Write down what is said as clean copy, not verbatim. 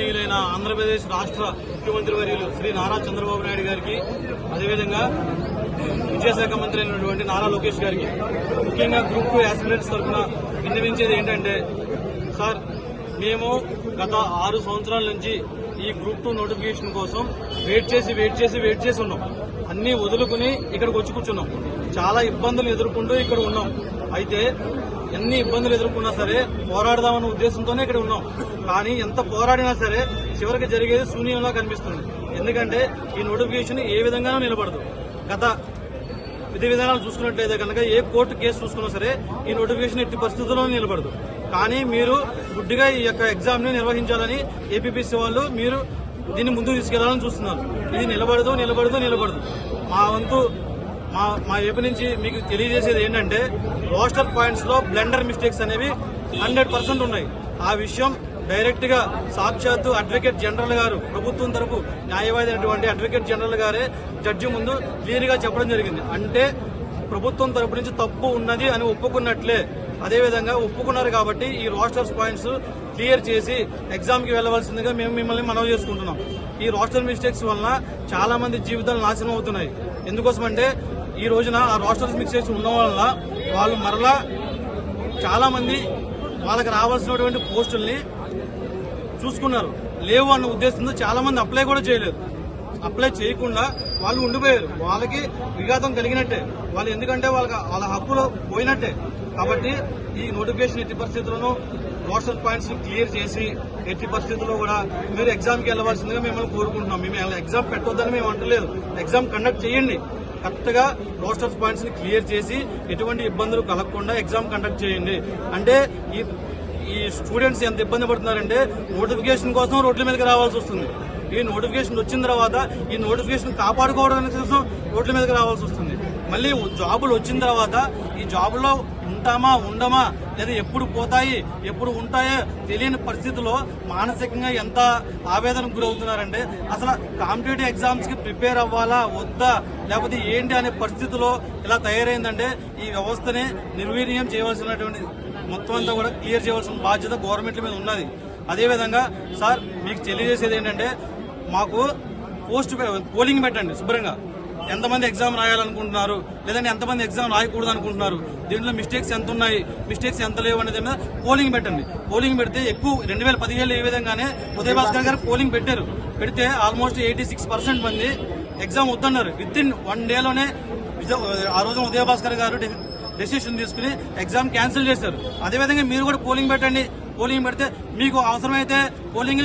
గౌరవనీయులైన ఆంధ్రప్రదేశ్ రాష్ట్ర ముఖ్యమంత్రి వర్యులు శ్రీ నారా చంద్రబాబు నాయుడు గారికి, అదేవిధంగా విద్యాశాఖ మంత్రి అయినటువంటి నారా లోకేష్ గారికి, ముఖ్యంగా గ్రూప్ 2 ఆస్పిరెంట్స్ తరఫున విన్నవించేది ఏంటంటే, సార్ మేము గత 6 సంవత్సరాల నుంచి ఈ గ్రూప్ 2 నోటిఫికేషన్ కోసం వెయిట్ చేసి ఉన్నాం. అన్ని వదులుకుని ఇక్కడికి వచ్చి కూర్చున్నాం. చాలా ఇబ్బందులు ఎదుర్కొంటూ ఇక్కడ ఉన్నాం. అయితే ఎన్ని ఇబ్బందులు ఎదుర్కొన్నా సరే పోరాడదామన్న ఉద్దేశంతోనే ఇక్కడ ఉన్నాం. కానీ ఎంత పోరాడినా సరే చివరికి జరిగేది శూన్యంలా కనిపిస్తుంది. ఎందుకంటే ఈ నోటిఫికేషన్ ఏ విధంగానూ నిలబడదు. గత విధి విధానాలు చూసుకున్నట్లయితే కనుక ఏ కోర్టు కేసు చూసుకున్నా సరే ఈ నోటిఫికేషన్ ఎట్టి పరిస్థితుల్లో నిలబడదు. కానీ మీరు గుడ్డిగా ఈ యొక్క ఎగ్జామ్ ని నిర్వహించాలని ఏపీపీసీ వాళ్ళు మీరు దీన్ని ముందుకు తీసుకెళ్లాలని చూస్తున్నారు. ఇది నిలబడదు. మా వంతు మా ఏపీ నుంచి మీకు తెలియజేసేది ఏంటంటే, రోస్టర్ పాయింట్స్ లో బ్లెండర్ మిస్టేక్స్ అనేవి 100% ఉన్నాయి. ఆ విషయం డైరెక్ట్ గా సాక్షాత్తు అడ్వకేట్ జనరల్ గారు, ప్రభుత్వం తరపు న్యాయవాది అయినటువంటి అడ్వకేట్ జనరల్ గారే జడ్జి ముందు క్లియర్ గా చెప్పడం జరిగింది. అంటే ప్రభుత్వం తరపు నుంచి తప్పు ఉన్నది అని ఒప్పుకున్నట్లే. అదేవిధంగా ఒప్పుకున్నారు కాబట్టి ఈ రోస్టర్స్ పాయింట్స్ క్లియర్ చేసి ఎగ్జామ్ కి వెళ్లవలసిందిగా మేము మిమ్మల్ని మనవి చేసుకుంటున్నాం. ఈ రోస్టర్ మిస్టేక్స్ వలన చాలా మంది జీవితాలు నాశనం అవుతున్నాయి. ఎందుకోసమంటే ఈ రోజున ఆ రోస్టర్ మిస్టేక్స్ ఉండడం వల్ల వాళ్ళు మరలా చాలా మంది వాళ్ళకి రావాల్సినటువంటి పోస్టుల్ని చూసుకున్నారు, లేవు అన్న ఉద్దేశంతో చాలా మంది అప్లై కూడా చేయలేదు. అప్లై చేయకుండా వాళ్ళు ఉండిపోయారు. వాళ్ళకి విఘాతం కలిగినట్టే. వాళ్ళు ఎందుకంటే వాళ్ళ హక్కులు పోయినట్టే. కాబట్టి ఈ నోటిఫికేషన్ ఎట్టి పరిస్థితుల్లోనూ రోస్టర్ పాయింట్స్ క్లియర్ చేసి ఎట్టి పరిస్థితుల్లో కూడా మీరు ఎగ్జామ్ కి వెళ్లవలసిందిగా మిమ్మల్ని కోరుకుంటున్నాం. మేము ఎగ్జామ్ పెట్టొద్దని మేము అంటలేదు. ఎగ్జామ్ కండక్ట్ చేయండి. కరెక్ట్ గా రోస్టర్ పాయింట్స్ ని క్లియర్ చేసి ఎటువంటి ఇబ్బందులు కలగకుండా ఎగ్జామ్ కండక్ట్ చేయండి. అంటే ఈ స్టూడెంట్స్ ఎంత ఇబ్బంది పడుతున్నారంటే నోటిఫికేషన్ కోసం రోడ్ల మీదకి రావాల్సి వస్తుంది. ఈ నోటిఫికేషన్ వచ్చిన తర్వాత ఈ నోటిఫికేషన్ కాపాడుకోవడానికి కోసం రోడ్ల మీదకి రావాల్సి వస్తుంది. మళ్ళీ జాబులు వచ్చిన తర్వాత ఈ జాబులో ఉంటామా ఉండమా లేదా ఎప్పుడు పోతాయి ఎప్పుడు ఉంటాయో తెలియని పరిస్థితిలో మానసికంగా ఎంత ఆవేదనకు గురవుతున్నారంటే, అసలు కాంపిటేటివ్ ఎగ్జామ్స్ కి ప్రిపేర్ అవ్వాలా వద్దా లేకపోతే ఏంటి అనే పరిస్థితిలో ఇలా తయారైందంటే ఈ వ్యవస్థని నిర్వీర్యం చేయవలసినటువంటి మొత్తం అంతా కూడా క్లియర్ చేయవలసిన బాధ్యత గవర్నమెంట్ మీద ఉన్నది. అదేవిధంగా సార్ మీకు తెలియజేసేది ఏంటంటే, మాకు పోలింగ్ పెట్టండి శుభ్రంగా. ఎంతమంది ఎగ్జామ్ రాయాలనుకుంటున్నారు, లేదంటే ఎంతమంది ఎగ్జామ్ రాయకూడదు అనుకుంటున్నారు, దీంట్లో మిస్టేక్స్ ఎంత ఉన్నాయి, మిస్టేక్స్ ఎంత లేవు అనేది మీద పోలింగ్ పెట్టండి. పోలింగ్ పెడితే ఎక్కువ 2017 ఏ విధంగానే ఉదయభాస్కర్ గారు పోలింగ్ పెడితే ఆల్మోస్ట్ 86% మంది ఎగ్జామ్ వద్దన్నారు. విత్-ఇన్ 1 డేలోనే ఆ రోజు ఉదయభాస్కర్ గారు డెసిషన్ తీసుకుని ఎగ్జామ్ క్యాన్సిల్ చేశారు. అదేవిధంగా మీరు కూడా పోలింగ్ పెట్టండి. పోలింగ్ పెడితే మీకు అవసరమైతే పోలింగ్